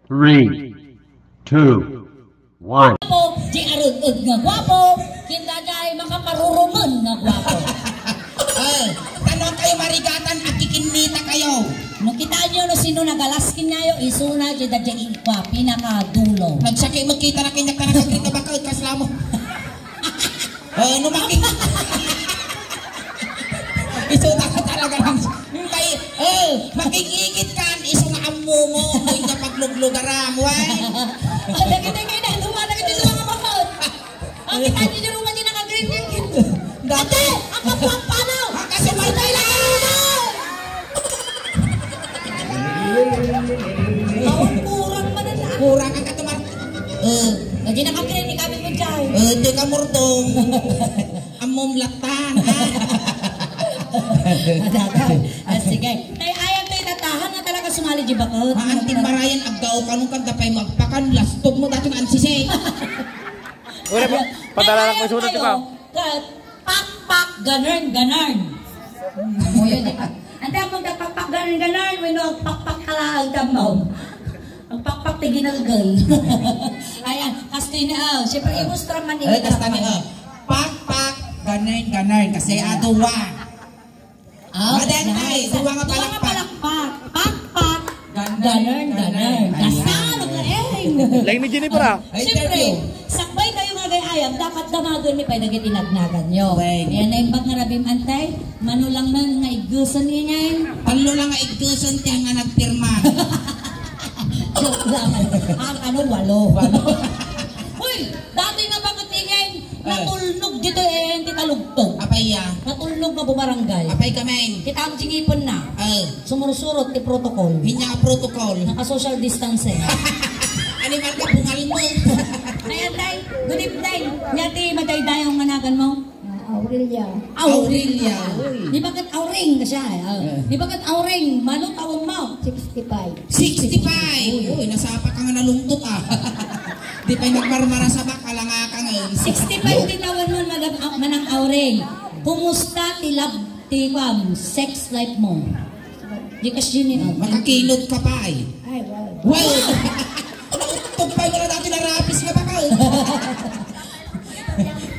3, 2, 1. Di arud-ud nga gwapo, kinda jay makaparuruman nga gwapo. Tanong kayo marigatan at kikinita kayo. Nung kita nyo no sino nagalaskin nayo, isuna dyan da dyan ikwa, pinakadulo. Nagsakay magkita na kinyak na nakagrit na baka kasla mo. Numakit. Isuna ka talaga lang. Makikikit ka, iso nga amo mo, may napagluglugaram, way. Dagit-dagit na, dumadagit dito mga makot. Ang kita nyo dyan naman din nakagrit. Dati, ang kapapanaw! Kasi may kurang pa na lang. kurang ang katumar. Lagi nakakrinig kami mo dyan. Di ka murdong. Amom latan. Sige. Ay, ayaw tayo natahan na talaga sumali di bakot. Maanting marayan agdaw kanong kanta pa'y magpakan. Lastog mo dati ng ansisi. Wala pa, padala lang may sulat ka. Pak-pak, ganarn. O yun eh. Ang tamang pak-pak, ganarn. Wino ang pak-pak kala ang tamaw. Ang pak-pak na ginalgal. Ayan, kasi na, siyempre imustra man Ay, tas tani, pak-pak, ganarn. Kasi aduwa. Madentay, duwa nga palakpak. Pak-pak, ganarn. Kasalo ka eh. Lain ni Jennifer ah. Siyempre, sakbay kayo nga gayayam, dapat damagan ni pa'y nagit inagnagan nyo. Yan na yung bag nga rabim antay, manulang man nga igusan niya yan. Panlo lang nga igusan tiya nga nagpirma. Joke lang. Walo. Uy, dati nga bakit niya natulnog dito eh, hindi talugtog. Apay ya. Natulnog na bumarangay. Apay kamay. Kita ang singipon na. Sumurusurot ti protocol. Hinya protocol. Naka-social distance eh. Animal ka, bungal mo. Ayan, day. Good evening. Nyati, madayday ang managan mo? Aurelia. Di bakit auring ka siya eh? Di bakit auring? Manong tawag mo? 65. 65. Uy, nasapa ka nga nalungtot ah. Di pa'y nagmarmara sa baka lang ka nga. 65 din tawag mo manang auring. Kumusta sex life mo? Di kasi niya. Makakilot ka pa eh. Ay, wow. Wow! Tugpay mo na dati na rapis ka pa ka.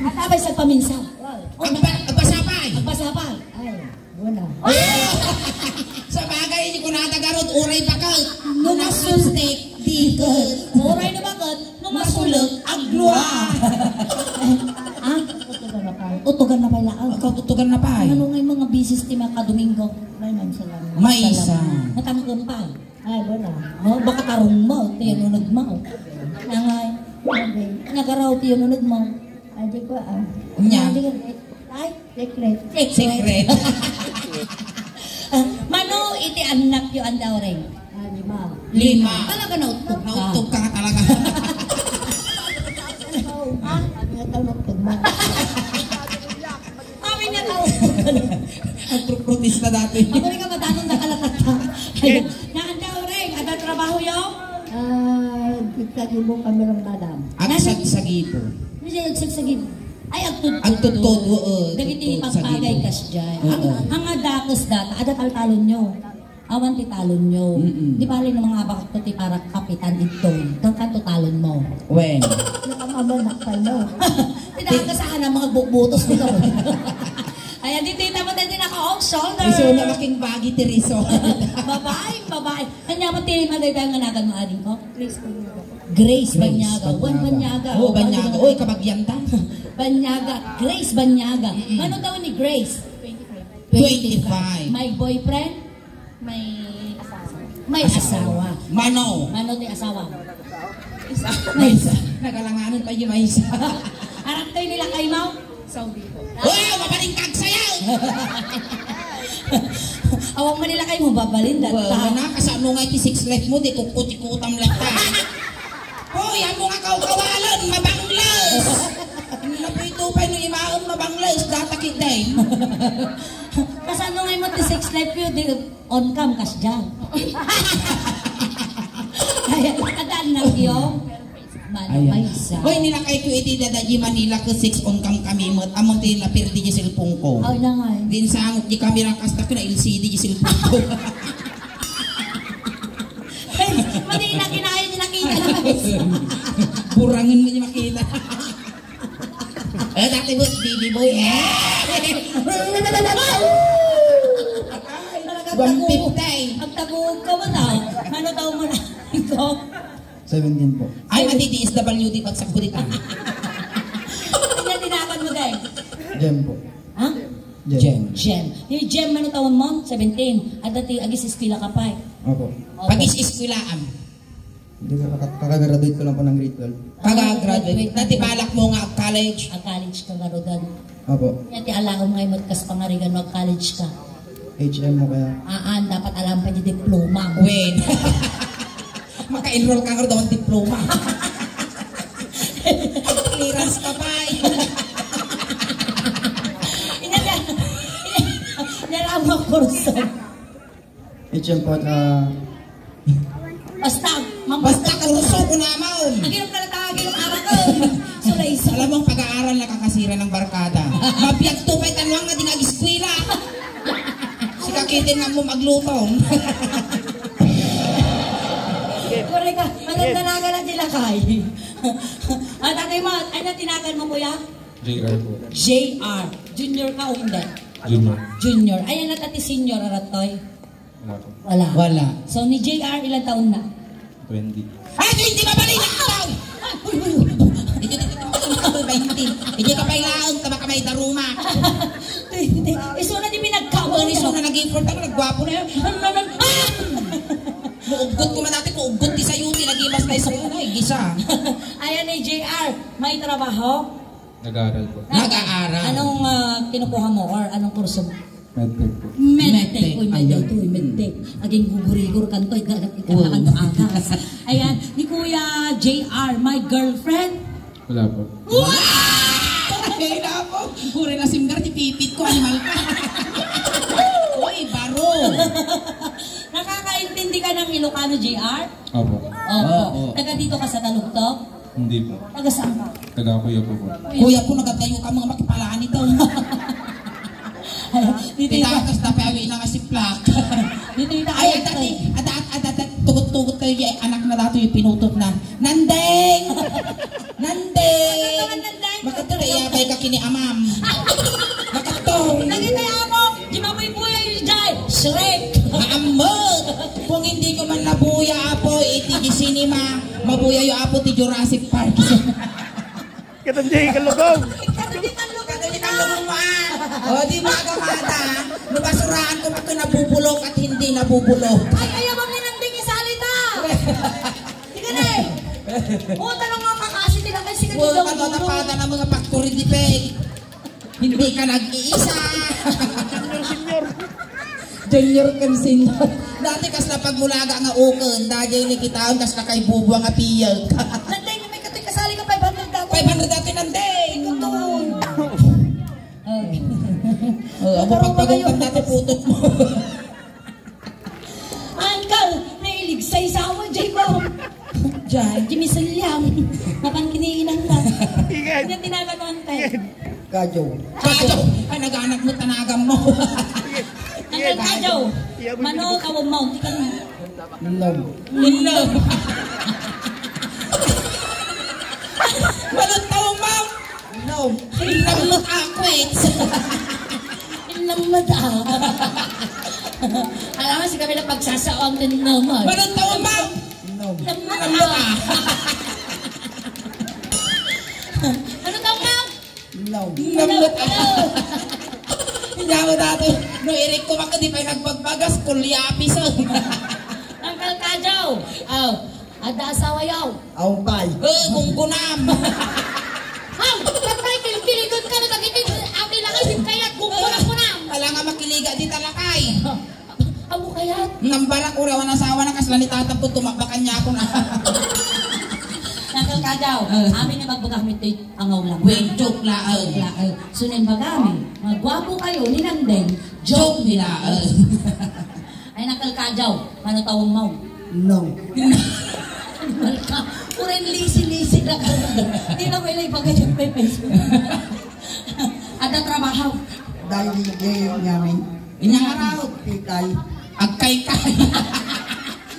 At abay sa paminsa. Agpasapay. Agpasapay. Ay, wala. Sa bagay, hindi ko natagarot. Uray pa ka. Numasultik. Di ka. Uray na bakit? Numasulok. Agluwa. Utugan na pala. Utugan na pa eh. Ano nga yung mga business ti mga kadomingo? May man salamat. May isa. Natangkon pa. Ay, wala. Baka tarong mo. Tiyununod mo. Nangay. Nagaraw tiyununod mo. Ay, di ko ah. Nya. Ay, Secret. Mano iti anak yung andawring? 5. Talaga nautog ka. Nautog ka nga talaga. Natawag tugma. Kami na tao. Nagprotesta dati. Ako rin ka matanong nakalakat ka. Naandawring, ada trabaho yung? Kita-gibo kami ng madam. At sagsagipo. Hindi nagsagsagin. Ay, Agtutod. Dagiti ipagpagay kas dyan. Ang adakos data, ada taltalon nyo. Awan ti talon nyo. Di bali ng mga bakit ko ti para kapitan ito. Kang kanto talon mo. When? Nakamabanak pa no. Tinakasahan ang mga bubutos nito. Ayan, di tita mo din naka-off shoulder. Iso na making bagi ti Riso. Babae. Kanya mo ti magagay nga nagan mo ading ko? Grace Banyaga. Banyaga. Oo, Banyaga. Uy, kabagyan ta. Banyaga. Grace Banyaga. Ano daw ni Grace? 25. May boyfriend? May asawa. Mano. Mano ti asawa? May isa. Nagalanganan pa yung may isa. Harap tayo nila kay Mau? Saudi po. Uy, mabalingkag sayaw! Awang man nila kayo mo babalin data. Well, kasano nga iti 6 life mo, di kukuti-kutam lang ta. Uy, ang mga kaukawalan, mabanglas! Napitupay ng imaon, mabanglas, datakit din. Kasano nga mo ti 6 life yun, di on cam kas dyan. Kaya, kadaan na yung Manapaysa. Hoy, nilakay ko iti dadaji Manila ko 6 on cam kami mo. Among ti napirdi di cellphone ko. Oh, na nga. Din sa angot di kami lang kasta ko na LCD di cellphone ko. Mali na kinaya niya nakita na guys. Burangin mo niya makita. Dati mo, baby boy. Gumpitay. Ang taguog ka mo daw. Ano daw mo na ito? 17 po. Ay, mati-DSWD pag sa kulitan. Tingnan tinakan mo guys. Gem po. Ha? Jem. Gem. Yung gem, ano tawon mo? 17. At dati, agis ispila ka pa eh. Opo. Pag-is-iskwilaan. Hindi ko kakagraduate ko lang po ng grade 12. Pag-graduate. Dati balak mo nga college. Ang college ka garudan. Opo. Yan ti alaom ngayon mo kas pangarigan mag college ka. HM mo kaya. Dapat alam pa di diploma. Wait. Maka-enroll ka nga doon diploma. Clearance ka pa eh. Inalam ang kurso. HM po at Basta kurso ko naman. Naginap na natawagin ng araw ko. Sulay-sulay. Alam mo ang pag-aaral na kakasira ng barkada. Mabiyag tupay tanwang na dinag-eskwela. Si kakitin nga mo maglutong. Kore ka, anong dalaga na sila kay? Ang tatay mo, ano tinagan mo kuya? JR po. JR. Junior ka o hindi? Junior. Junior. Ayan na tati senior, aratoy. Wala po. Wala. Wala. So ni JR, ilang taon na? 20. Ay, hindi ba balik na ikaw? Hindi ka pa ilaang, tama ka may daruma. Iso na di pinagkabon Iso na nag-import ako, nagwapo na yun. Muugot ko man natin, muugot di sa yuti, nag-imas na isang ano, gisa. Ayan ni JR, may trabaho? Nag-aaral po. Nag-aaral. Anong kinukuha mo or anong kurso mo? Medtech po. Medtech. Uy, medtech. Aging gugurigur kanto, ikakaan to akas. Ayan, ni Kuya JR, my girlfriend. Wala po. Ay, na po. Pure na simgar, tipipit ko, animal ka. Uy, baro. Nakakaintindi ka ng Ilocano, JR? Opo. Opo. Taga dito ka sa Talugtog? Hindi po. Taga saan ka? Taga-kuya po po. Kuya po, nagatayo ka mga makipalaan ito. Dito yung Titakas na pawi na kasi plak. dito yung Ay, adat, tugot-tugot kayo yung anak na dato yung pinutot na. Nandeng! Nandeng! Makatuloy, yabay ka kini amam. Makatong! Nagitaya mo! Di mabuy-buya yung jay! Shrek! Maamot! Kung hindi ko man nabuya apo, iti di cinema, mabuya yung apo ti Jurassic Park. Katanjay, kalugong. O, di ba kamata? Nabasuraan ko pag nabubulok at hindi nabubulok. Ay, ayaw bang ninanding isalita! Sige na eh! Oo, tanong nga kakasi nila kasi ka Huwag dito. ka natapata ng mga factory di peg. Hindi ka nag-iisa. Junior kan senior. Dati kas na pagmulaga nga ukon, dahil ni kita kas na kay bubuwa nga piyag. Nanding, may katoy kasali ka 500 dato. 500 dati nandeng. Katoy. Abo pagpagong dati putot mo. Uncle, nailigsay sa ako, Jay Bob. Jay, Jimmy Salyam. Napangkiniilang lang. Hindi tinagan mo, Uncle. Kadyo. Kajo, ay nag-anak mo tanagam mo. Uncle Kajo, mano kawag mo, di ka na. Love. Love. Walang tawang ma'am. Love. Ilang akwits. Ilang mata. Alam mo, si kami na pagsasawang din naman. Walang tawang ma'am. Love. Ilang Ilang mata. mata. Ano ka, ma'am? Love. Ilang mata. Hindi ako dati. No, irik ko maka di pa nagpagbagas. Kulyapis. Uncle Kajo. Oh, ada asawa yaw. Aungpay. Kung gunam. Ham, patay kiligot ka na nagitin. Ate lang kasi kaya kukunam-kunam. Wala nga makiliga di talakay. Amo kaya? Nambara ko rawan asawa na kasla ni tatap ko tumakbakan niya ako na. Uncle Kajo, amin na magbagamit ito ang ulang. Wait, joke laang. Sunin bagami. Magwapo kayo ni Nandeng. Joke nila. Ay, Uncle Kajo, ano tawang mo? Love. Puren lisi-lisi na ka. Hindi na may laibagay yung Facebook. Ada trabaho. Dahil yung namin. Inyang araw. Kikay. Agkay-kay.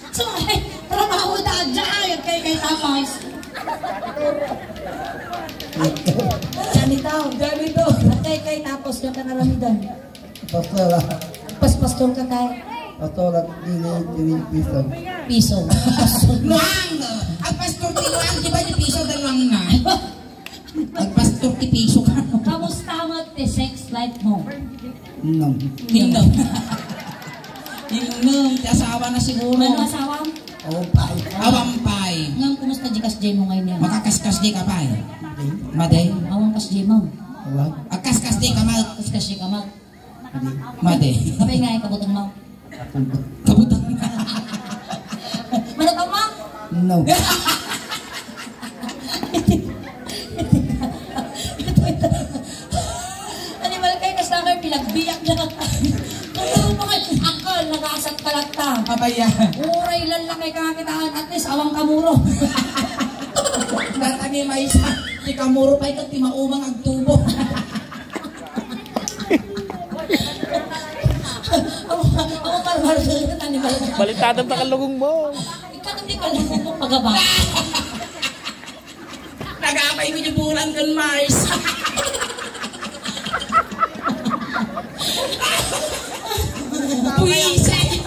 So, trabaho kay tapos. Ganito. Kay tapos ka kanaramidan. Pastora. Paspastor ka kay Pastora, dili piso. piso. Luang! Ang pastor ti Luang, di ba yung piso dalawang na? Ang pastor ti piso ka. Kamusta mo ti sex life mo? Nang. Tingnan. Tingnan, ti asawa na siguro. Ano asawam? Awang Awampay. Ngam kumusta di kasjay mo ngayon niya? Makakaskas di ka pa eh. Maday. Awang kasjay mo. Awang. Akaskas di ka mal. Kasjay ka mag. Maday. Kapay nga ay kabutang mo. Kabutang. Manatang mo? No. Animal kayo kas na kayo pilagbiyak na. Kung mga akal, nag-aasat kalagta. Papaya. Uray lang lang kay kakitaan, at least awang kamuro. Datang may isa. Di kamuro pa ito, ti maumang agtubo. Ako parang animal. Baliktadang takalugong mo. Ikaw hindi ka lang kung pagaba. Nag-aapay ko yung bulan kan Mars. Puwisit!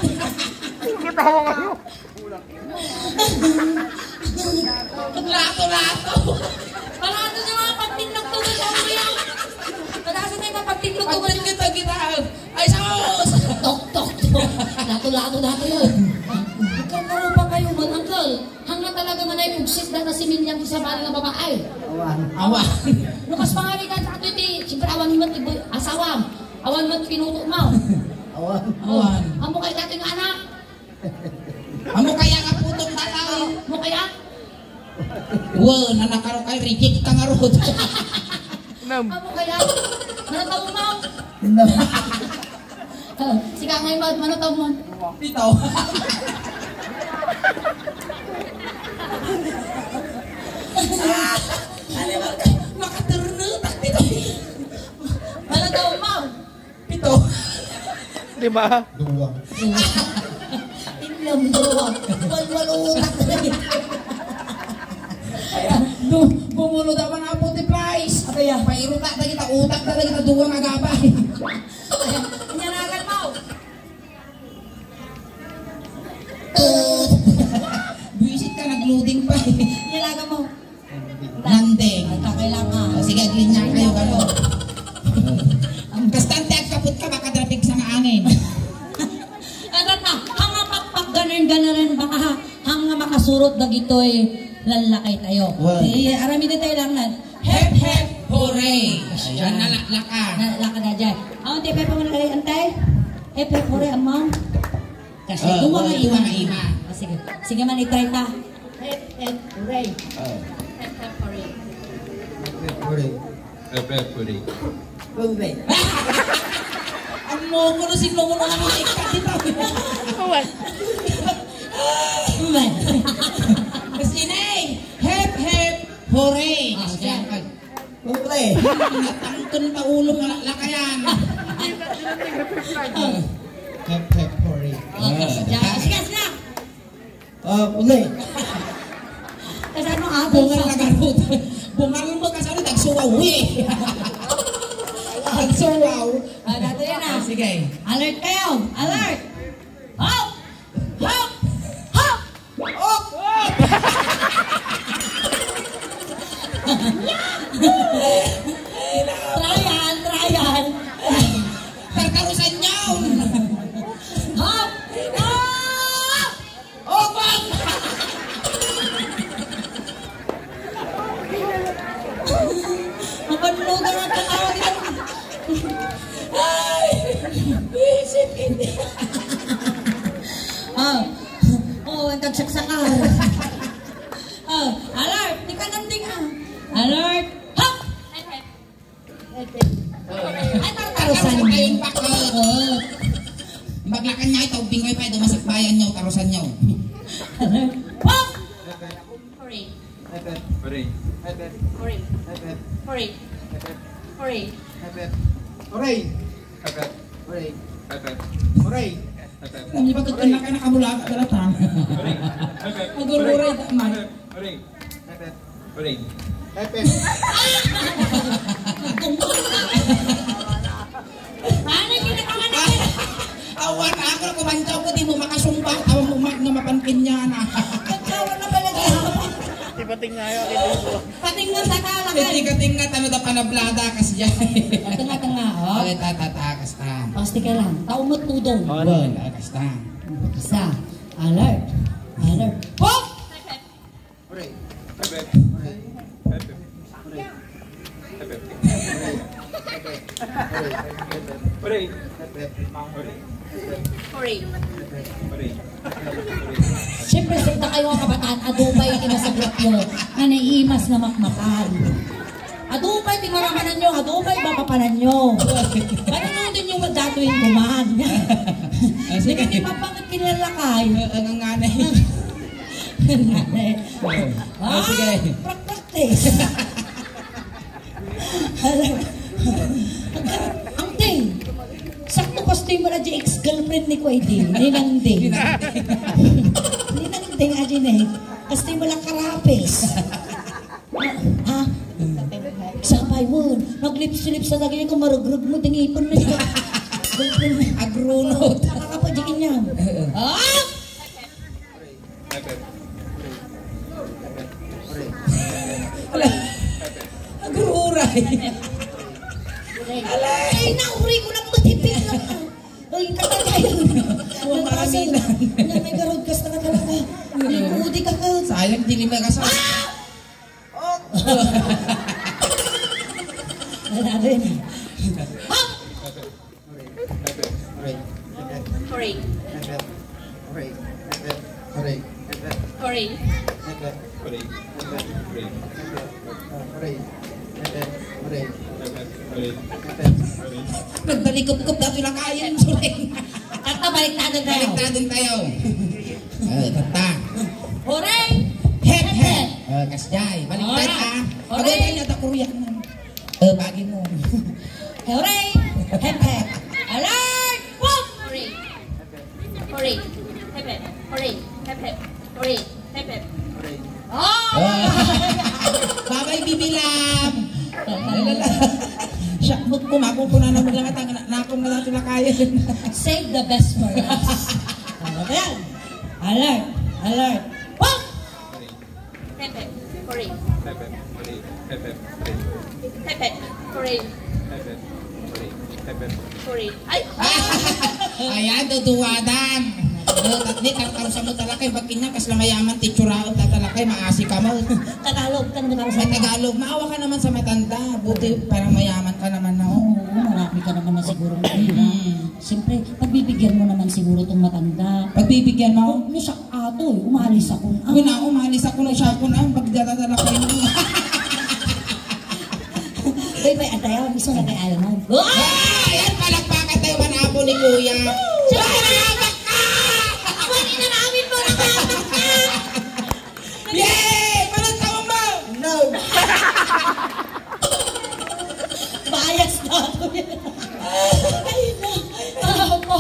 Lato-lato! Parang ano yung mga pagtinlog to sa ulo. Parang sa tayo pagtinlog to. Pagprin kita. Ay, sos! Tok. Lato yun. Nagkakaroon pa kayo man, uncle. Hanga talaga man ay ugsit na nasimilyang sa bala ng babae. Awang. Awa! Lukas pangari ka sa ato iti. Siyempre awan mo asawam. Awan mo pinuto mo. Awang. Awan! Amo kayo dati ng anak. Amo kaya nga putong tataw! Mo kaya? Wow, nanakaro kay reject ka nga rod. Amo kaya? Manataw mo. No. Sika ngayon mo, manataw mo. Pito. Makaturnutak dito. Manataw mo. Pito. Di ba? Dua. Tingnan mo. Walwalutak. Bumulod ako ng apo ti Price. Kaya? Pairuta na kita, utak na kita, duwang agapay. Nyanagan mo. Buisit ka, nag-loading pa. Nyanagan mo. Nandeng. Ay, kakailangan. O sige, glinya kayo, ano. Bastante at kaput ka, baka drapig sa angin. Ano na, hanga pakpak ganan baka hanga makasurot na gito'y lalakay tayo. Wow. Arami din tayo lang na. Hep, hep, hooray! Ayan, nalaklaka. Nalaka na dyan. Ang tipe pa mo na kayo, antay? Hep, hore, amang. Kasi duwa nga duwa ima. nga ima. Sige, sige man, itry ta. Hooray. Hooray. Peppery. Hooray. Ang mogo na sinungo na kami ikat dito. Kasi nay, hep, hep, hooray! Hooray. Natangton pa ulo ng lakayan. Hep hep hooray. Sige, sige. Hooray. Kasi ano ako? Bungal na garot. Bungal mo kasi ano, nagsuwaw eh. Nagsuwaw. Dato yan ah. Sige. Alert kayo! Alert! Hop! Hop! Hop! Op! Tryan! Tartarusan niyo! Hop! Hop! Opang! Mapanlugan ang katawa nila. Ay! Isip hindi. Ang kagsaksakan. Alert! Di ka nanding ah. Alert! Hop! Ay, Tarusan kayong bakot. Maglakan niya ito, bingoy pa ito, masakbayan niyo, tarusan niyo. alert! Hop! Peppery. Hooray. Peppery. Hooray. Peppery. Hooray. Peppery. Hooray. Peppery. Hooray. Hindi ba kagkana ka nakabulaka talatang? Magururay taman. Oring. Oring. Ano yung kinakaman na Awan ako na kumantaw ko, di mo makasumba. Awan mo nga mapankin niya na. Nagkawan na pala dyan. Tipating nga yun. Ito. Patingnan sa kalakan. Tingat-tingat, ano da panablada kas dyan. Tanga-tanga, oh. Okay, tatakas ta. Pasti ka lang. Taumot tudong. Well, kas ta. Isa. Alert. Alert. Pop! Oring. Oring. Oring. Oring. Siyempre, sita kayo ang kabataan. Adupay kinasagot nyo na naiimas na makmakan. Adupay, tingmaramanan nyo. Adupay, papapanan nyo. Panunodin yung magdatuin kumahan. Sige, di pa bakit kinalakay? Ang nganay. Ah, sige. practice. Ang ting. Sakto kasi mo na di ex-girlfriend ni Kuya Ding. Ninang Ding. Ninang Ding aja na eh. Kasi mo lang karapis. Ha? Sabay mo. Nag-lips-lips sa tagili ko. Marugrug mo. Tingipon mo. Agrunot. Nakakapajikin niya. Ah! Agruray. Ay, nauri ko ng matipid na. Ay, katagayan. Maraminan. Na may garod-gas na talaga. Hindi ka ka. Sayang, di lima kasama. Wala rin. Ha? Oring. Oring. Nagbalikop-kop dati lang kaya yung suling. At baliktado tayo. Baliktadon tayo. Kata. Hooray! Hep, hep. Kasjay. Baliktad ah. Agay tayo nata kuryak mo. Bagi mo. Hooray! Hep, hep. Alert! Whoop! Oring. Oring. Hep hep. Oring. Hep hep. Oring. Hep hep. Oh! Babay bibilam. Siya, kumakong ko na naman lang at nakong na natin kaya. Save the best for last. Ayan. Alert! Alert! Whoop! Hep hep. Oring. Hep hep. Oring. Hep hep. Oring. Hep hep. Oring. Hep hep. Oring. Hep hep. Oring. Ay! Ayan, duduwadan. Tatli, tartar sa mo talakay. Bagkin niya, kas mayaman, titsuraot na talakay, maasi ka mo. Tagalog ka naman Sa Tagalog, maawa ka naman sa matanda. Buti, parang mayaman ka naman na. Oo, marami ka naman na siguro. Siyempre, pagbibigyan mo naman siguro itong matanda. Pagbibigyan mo, Huwag mo siya ato eh, umalis ako. Uy na, umalis ako ng siya ko na. Pagdadala kayo mo. Uy, may antayaw, gusto na kay ayaw mo. Ayan, palakpakan tayo manapo ni Kuya. Salamat ka! Ako hindi na namin mo nakapak ka! Yay! Panatawa mo! No! Bias na ako yan. Ay, ako.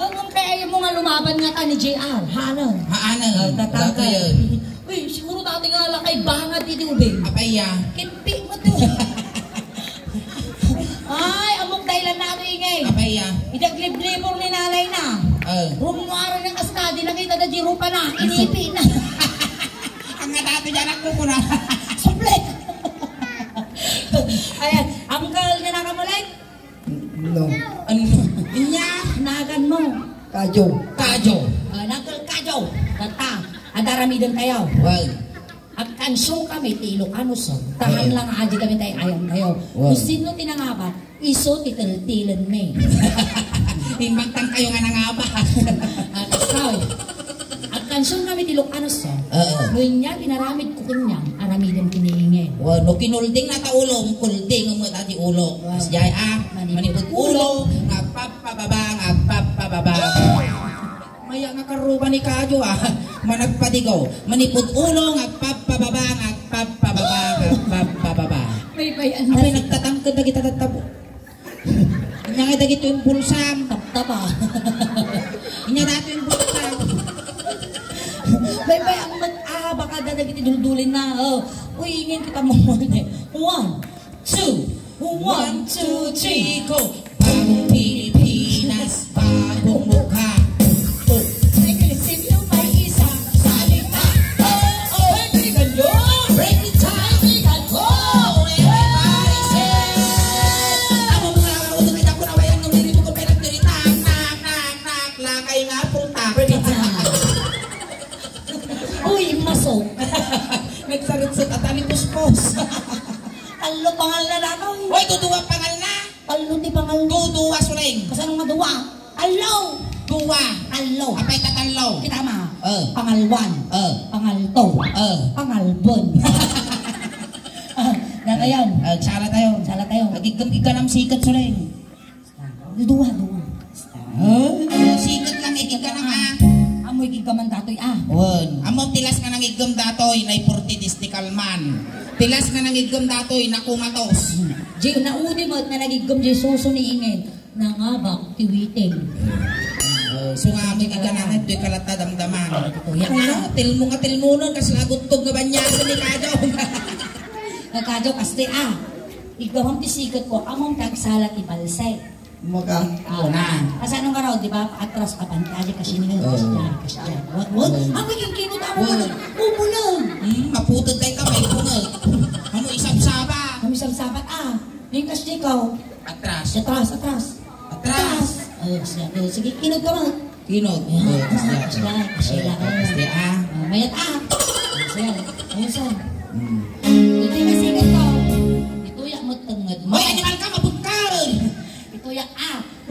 Ang kaya mo nga lumaban nga ka ni JR, Hanan. Haanan. Tataka. Dato yun. Uy, siguro dati nga lang kay bangad dito ubing. Apaya. Kinpi mo to. Ay, among dahilan na ako ingay. Apaya. Idaglib-libor ni nanay na. Rumuara ng kaskadi, nakita na jiro pa na. Inipi na. Ang nga dati dyan ako ko na. Suple. Ayan, uncle niya nakamulay. No. Ano? Inya. Nagan mo. Kajo. Kajo. Uncle Kajo. Kata, adaramidan kayo. Well. Ang kansyo kami, tilo kanuson. Tahan lang aji kami tayo, ayang kayo. Wow. Kung sino tinangapat, iso titil-tilan me. Timbagtang kayo nga nangaba. At asaw, ang kansyo kami, tilo kanuson. Oo. Ngayon niya, tinaramid ko kanyang, aramidan kiniingin. Well, no kinulding na taulong, kulding ang mga tati ulo. Mas jay manipod ulo, ngapapababa, ngapapababa. Maya nga karuba ni Kajo managpadigaw, manipod ulo, ngapapababa, ngapapababa, ngapapababa. May bayan Apay nagtatangkad na kita tatabo. Kanya nga dagito yung bulsam. Tapa. niya natin yung butang. Bay, ang baka dadagit idudulin na. Uy, ingin kita mo. 1, 2, 1, 2, 3, go! Bagong Pilipinas, bagong mukha. May prinsipyo, may isang salita. Every ganyan! Break the time, we got go! Everybody say! Amo mga kautot, kita ko na wayang namili mo ko pinagdiritak. Nak, lakay nga puta. Uy, masok. Nagsarutsot at ani puspos. Talo pangal na ako. Hoy, tuduwa pangal na. Talo di pangal na. Tuduwa suling. Kasanong maduwa? Talo! Duwa. Talo. Apay tatalo. Kita ma. Eh. Pangalwan. Eh. Pangalto. Eh. Pangalbon. Nakayan. Sala tayo. Sala tayo. Nagigam-igam sikat suling. Duwa. Sikat lang, igigam na nga. Amoy gigaman datoy Wan. Among tilas nga nang igam datoy, nay 40 distikal man. Tilas nga nang igam datoy, nakumatos. Di nauni mo at nalagigom di suso ni ingin. Nangabak tiwiting. So nga may kaganahan, do'y kalata damdaman. Yan Ano, tilmo nga tilmunon, kasi nagutog nga banyasan ni Kadaw. Nagkadaw kasi igawang tisikat ko among tagsala ti balsay. Maka. Na. Kasi anong araw, di ba? Atras ka pantali kasi nila. Kasi yan. What? Ang maging kinot ako mo. Umulang. Maputod tayo ka, may bungag. Ano, isab-saba. Kami sabat yung kasi ikaw. Atras. Atras. Sige, kinot ka mo. Kinod. Kasi lang. Mayat Sige. Ayun. Ito yung masigat ko. Ituyak mo tengad mo. Hoy, animal ka, mabukal. Ituyak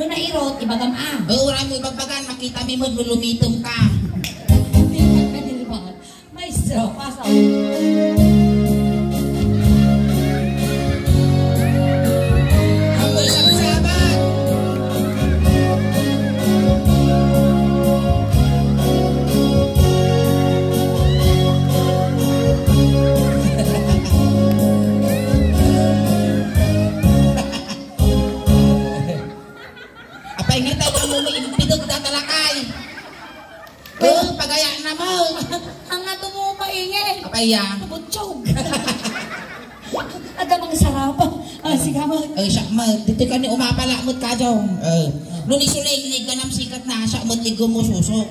Nung nairot, ibagam Ura mo ibagbagan, makita mo lumitom ka. Maestro, pasok. Ako isang sabat. Apay ngita mo may impidog na talakay. Pagaya na mo. Ang nato mo maingay. Apay ya. Butchog. Ada mga sarapan. Sige mo. Siya mo, dito ka ni umapalamot ka dyan. Nung isuling ni ganam sikat na siya mo tigo mo susok.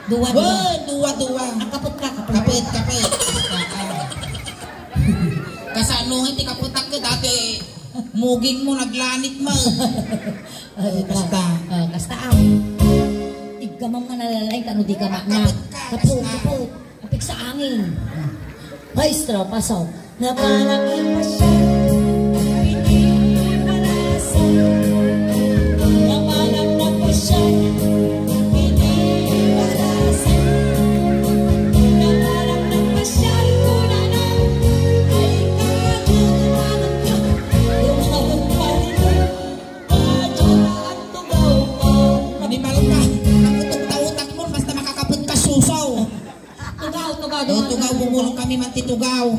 Duwa. Duwa. Kapot ka. Kapit. Kasanuhin ti kaputak ka dati. Muging mo, naglanit mo. Kasta. Igamang ka nalalay, kano di ka makna. Kapot. Kapit sa angin. Maestro, pasaw. Napalaki pa siya. Hindi malasan. Napalak na pa siya. Hindi malasan. Napalak na pa siya. Kuna na. Ay kajutumanag ka. Tumawag pa rin. Kajutan tugaw ko. Manimal ka. Nakutok-tautak mo, basta makakapot ka susaw. Tugaw. Tugaw, bumulong kami mantitugaw.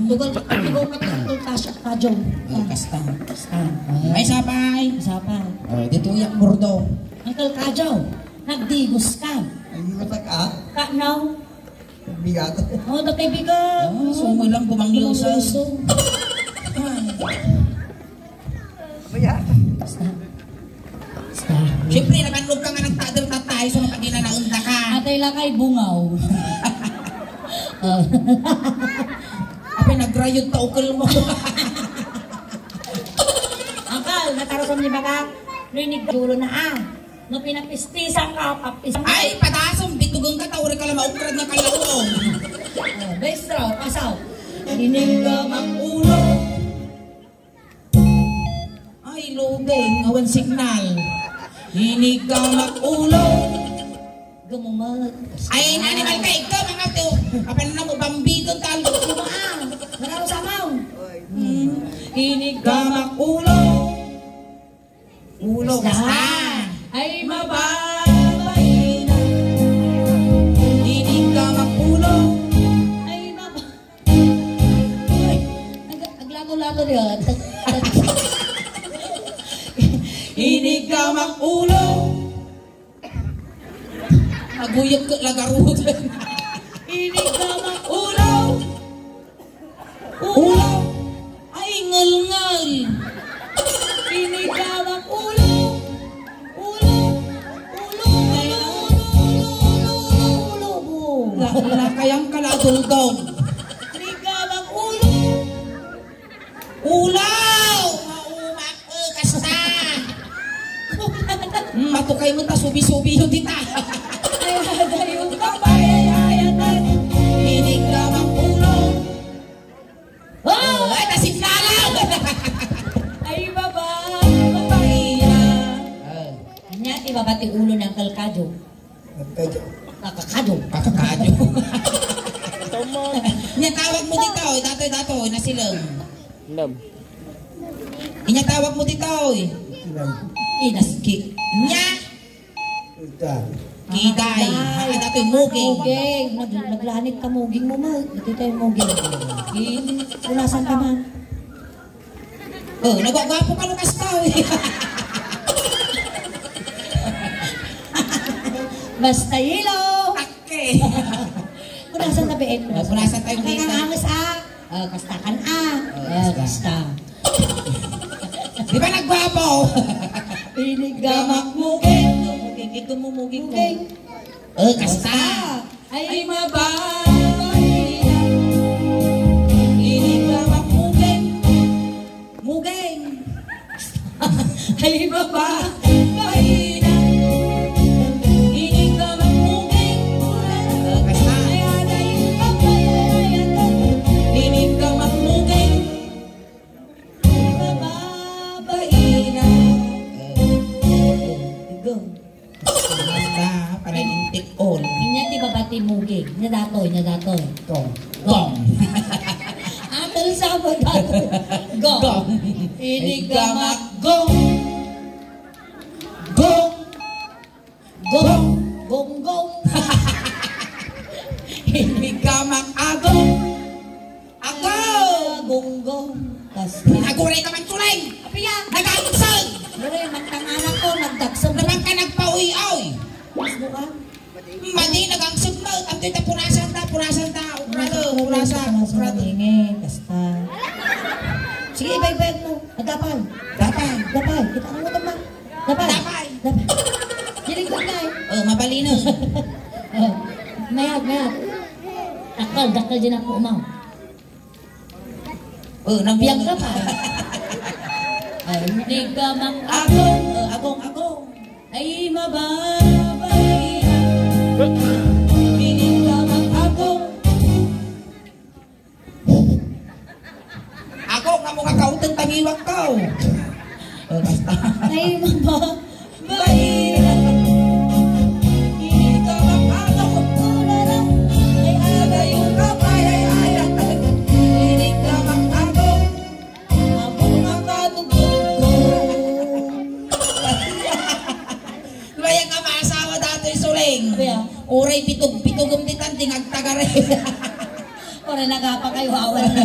Tugaw ka kajong. Kasta. Ay, sapay. Dito yak murdo. Uncle Kajaw, nagdigos ka. Hindi matak Kaknaw. Bigat. Kaibigan. Sumo lang bumanglusan. Basta. Siyempre, nakanlog ka nga nagtadal-tatay, so napaginanaunta ka. Atay lang kay bungaw. Apay, nagrayod ta ukol mo. Uncle, natarosan niyo ba ka? Rinig dulo na No pinapistisan ka, papisan ka. Ay, patasong, bitugang ka, tawari ka lang maukrad na kalawong. Maestro, pasaw. Rinig ka mag-ulo. Ay, lugay, ngawan signal. Hinig ka mag-ulo. Gumumat. Ay, nanimal ka, ikaw, mga to. Kapag na mo, bambidon talo. Nararo sa amaw. Hinig ka mag-ulo. Ulo, basta. Ay mababay na. Hinig ka mag-ulo. Ay aglago-lago niya. Hinig ka mag-ulo. Aguyag ka lagarod. Inigamang Ulaw! Ulaw! Ay, ngal-ngal! Inigamang ulo. Ulo. Lakayang kaladulgon. Inigamang ulo. Ulaw! Maumak kasta! Matukay mo ta subi-subi yun dita. Ay, yung kapay, ay, Inigamang ulo. Oh! Ay, nasip na lang! Ay, baba. Papaya. Kanya, ibabati ulo ng kalkado. Kakakado. Kakakadyo. Inyatawag mo dito, dato, nasilang. Inyatawag mo dito, Inaski. Nya! Kiday. Dato yung muging. Muging. Naglanit ka muging mo, ma. Dito tayo muging. Unasan ka man. Oh, nagwagwapo ka lukas tao. Basta hilo. Okay. Unasan na beet. Unasan tayong dito. Kangangas kastakan kasta. Di ba nagwapo? Inigamak muging. Ito mo muging mo. Muging. Kasta. Ay mababay. Inigamak muging. Muging. Ay mababay. Inigamak muging. Kasta. Inigamak muging. Kasta. Para lintik all. Inya ti babati muging. Nadatoy. Gong. Atal sa datoy. Gong. Inigamak gong. Gong. Gong. gong. Inigamak agong. Agong. Gonggong. Kasta. Naguray ka man tulay. Apiya. Nagangsag. Dure mantang anak ko nagdagsog Naman ka nagpauy-aw. mas buka. Madi nagangsag mo. Ang tita punasan ta. Purasan. Ingin, kasta. Sige, ibay-bayag mo. Dapan. Kita ang utang man. Dapan. Jiling ko na Oh, mabalino. Mayat. Dakal din ako umaw. Oh, Biyag ka pa. Ay, hindi ka Agong. ay mababay. Hindi ka agong. Ako nga mga kautang tangiwag ka. Oh, basta. Ay mababay. Hindi ka agong. Ay agay yung kapay. Ay Hindi ka agong. abong makatugtog ko. Kaya nga maasawa dato yung suling. Kaya? Uray pitugom ditan tingagtagare. Ora nagapa kayo awan na.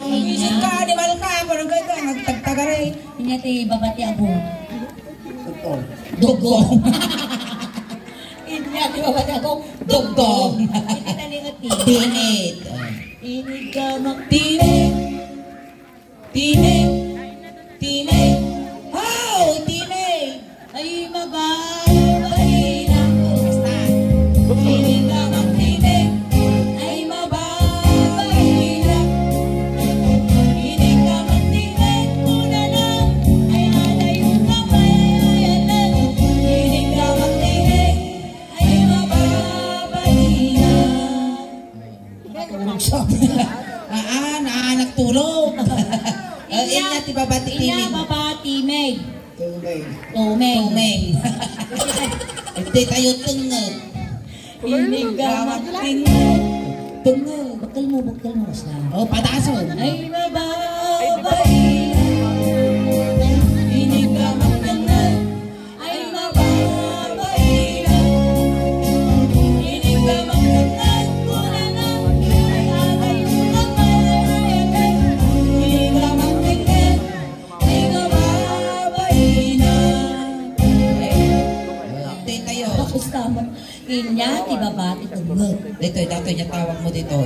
Isip ka, di ba ka? Parang kayo nagtagtagare. Inya ti babati abong. Dugong. Inya ti babati abong. Dugong. Ini tani ngati. Dinit. Ini gamak Tinig. Oh, tinig. ay mababay na. Basta. Ini gamak tinig ay mababay na. Ini gamak tinig muna lang ay alay yung kamay na. Ini gamak tinig ay mababay na. Naanak tulog. Inya ti babati Inya tinig. babati meg. Tumeng. Tumeng. Ito tayo tungod. Ini gamak Tingog. Tungod. Bakal mo basta. Oh, padaso. Ay mababay. Ini gamak tangan. Ay mababay. Ini gamak tangan. Kuna na. Ay agay yung kamay. Ini gamak tangan. Ay mababay na. Update tayo. Tapos tama. Inya, ibabati tunggod. Dito, datoy niya tawag mo dito.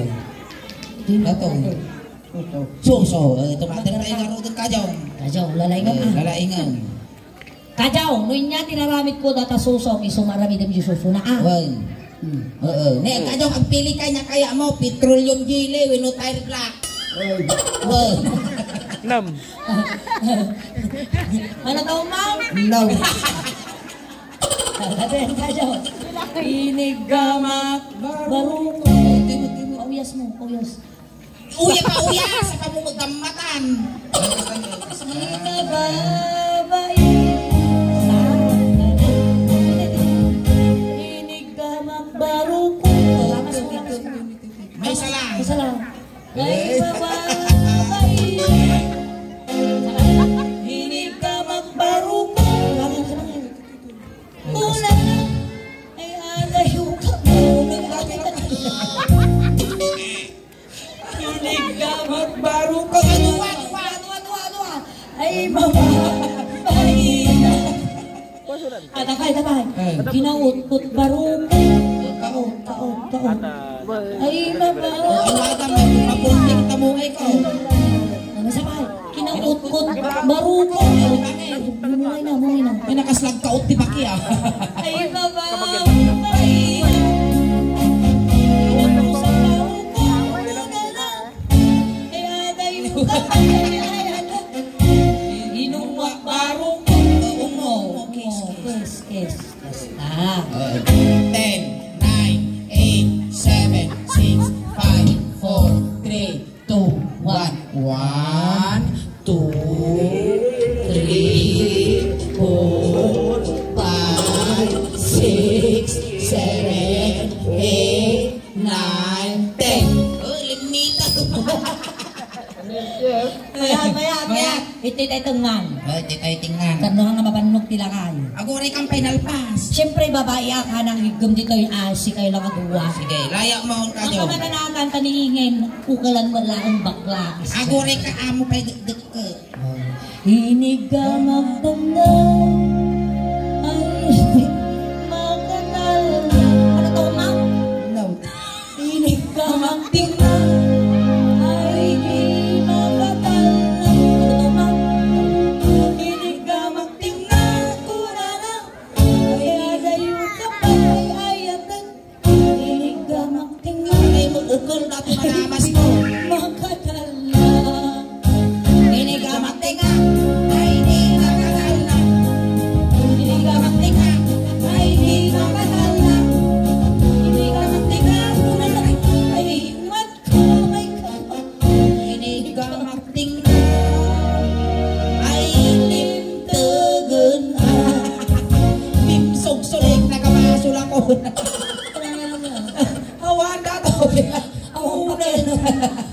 Datoy. Suso. Tumating tayo nga ro doon kajong. Kajong, lalaingan ah. Lalaingan. Kajong, nuin niya tinaramit ko data susong, isumarami dem yung suso na ah. Wan. Oo. Ne, kajong, ang pili kanya kaya mo, petroleum jelly, wino tire black. Wan. Nam. Ano tao, ma'am? No. Kajong, inigamak, barong. Pauyas mo, pauyas. Uya pa, uya! Sa pamumugamatan. May sala. Baru ko ay mama takay ginaut-ut baruko kaot ay mama mapunting tamuhay ko. ano sabay kinaut-ut baruko mumulay na May nakaslag kaot ti Baki ah. ay mama Inuwa baru umo. Kes. 10, 9, 8, 7, 6, 5, 4, 3, 2, 1. 1, 2, 3, 4, 5, 6, 7, 8, 9, 10. Limita to. Maya. Ito tayo tungan. Hindi tayo tingnan. Kanuhang nga mabannog tila kayo. Agore kang final pass. Siyempre, babae ka ng higam dito yung asi kayo lang agawa. Sige, layak mo ang Ang kadyo. kamananakan kanihingin, kukalan wala ang bakla. Agore ka amo pa dagdag ka. Hinigamang tanaw ay makanal. Ano to, ma'am? No. Hinigamang tingnan ay di makatal. Ano to, ma'am? Hinigamang tingnan ko na lang ay adayo ka pa ay ayatan. Hinigamang tingnan Ay mo ukol na ito malamas ko. makatal. Hinigamang tinga. Ay di makatal na. Hinigamang tinga. Ay di makatal na. Hinigamang tingnan ko na lang ay imat ko ay kapal. Hinigamang tinga. Ay limtagan. Limsog-sulig na kamasul ako. Hawan na to.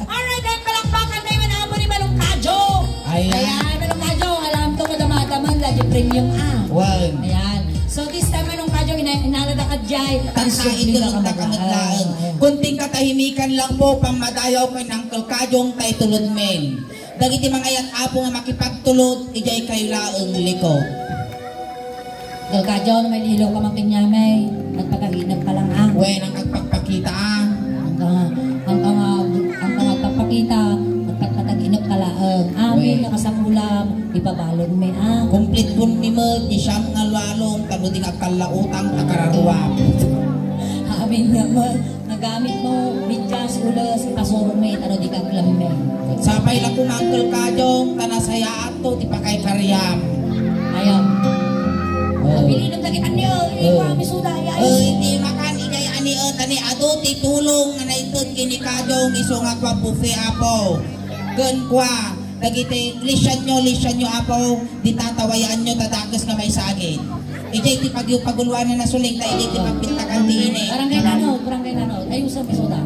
Alright, then palakpakan na yung mga ni Balong Kadyo. Ayan. Ayan, Balong Kadyo, alam ko madamadaman, lagi premium Wan. Ayan. So this time, Balong Kadyo, inalada ka dyan. Tansain ko lang nakamaglaan. Kunting katahimikan lang po, pamadayaw ko ng kalkadyong kay tulod men. Dagiti mga yan apo nga makipagtulod, ijay kayo laang liko. Balong Kadyo, may lilo ka mang pinyamay. Nagpagahinap ka lang ang. Wen ang agpagpakita ah. Ang pagpapakita, magpagpatag-inap ka laang. Amin, nakasakulam, ipabalon may ang. Complete kun ni mo, di siyang nalwalong, talo di kakalautang takararuwam. Amin naman, nagamit mo, bidyas, ulas, ipasurong may, ano di kaglam may. Sapay lang kung ang kalkadyong, tanasaya ato, di pa kay karyam. Ayaw. Oh. Pili ng tagitan niyo, kami suda, Di makan ijay ani tani ado ti tulong nga naitod kini kadyong iso nga kwa buffet apo. Gun kwa, dagiti lisyan nyo apo, di tatawayaan nyo tadagas nga may sagit. Ijay ti pagulwanan na suling ta ijay ti pagpintakan ti ini. Barangay nanod, ayusan may suda.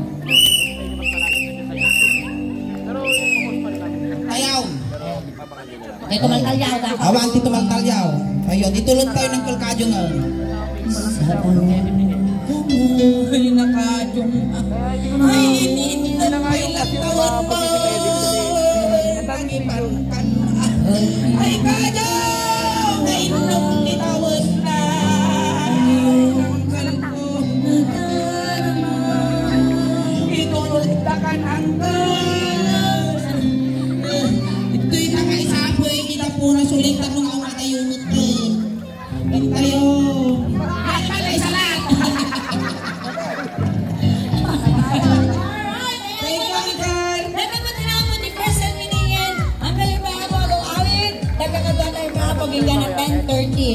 Ayaw, Ito maltalyaw dapat. awan ti tumaltalyaw. Ayun, itulod tayo ng kalkadyong nga. Ay, nakadyong. Ay, hindi na kailangan mo. Pangiparukan. Ay, kadyong! Ay, nung nitawag na. Kalko.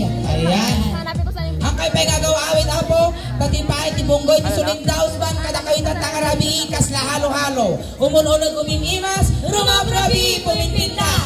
Ayan. Hanapin ko sa yung Ang kay pay gagawawin apo, tatipay tibunggoy ti sulindaos ban kada kawitan tangarabi kas lahalo-halo. Umununag umimimas, rumabrabi pumintinda.